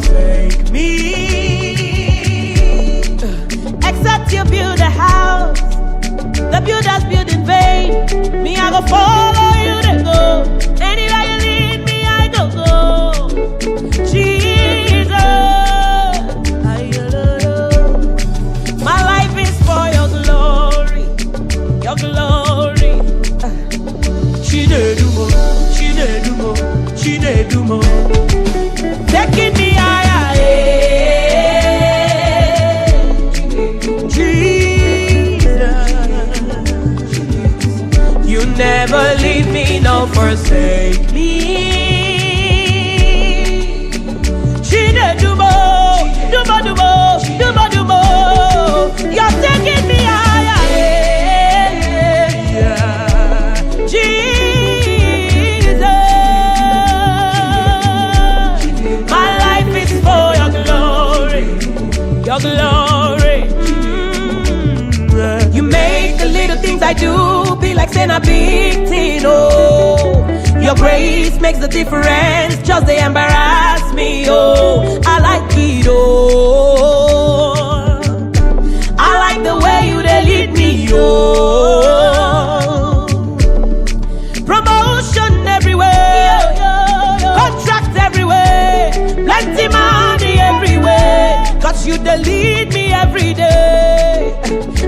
forsake me. Except you build a house, the builders build in vain. Me, I go follow you to go. Anywhere you lead me, I go go. Jesus, my life is for your glory, your glory. Chinedu Mo, Chinedu Mo, Chinedu Mo. Taking me higher, never leave me, nor forsake me. Chinedu Mo, Dumo, Dumo, Dumo, Dumo. You're taking me higher, Jesus. My life is for your glory, your glory. You make the little things I do be like saying a big thing, oh. Your grace makes the difference, just they embarrass me, oh. I like it, oh. I like the way you they lead me, oh. Promotion everywhere, contract everywhere, plenty money everywhere, cause you they lead me every day.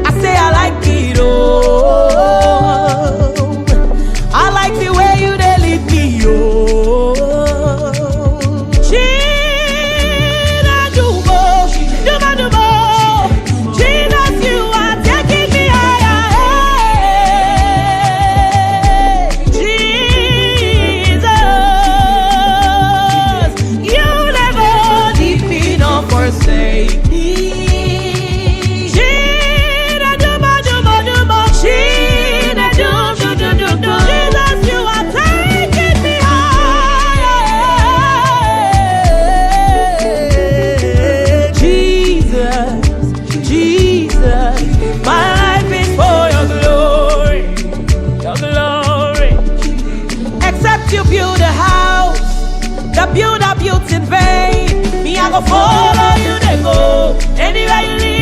I say I like it, oh. I like the way you they lead me, oh. Chinedu Mo, Dumo, Dumo. Jesus, you are taking me higher, Jesus, you never leave me nor forsake me. You build a house, the builder builds in vain. Me, I go follow you to go. Anywhere you lead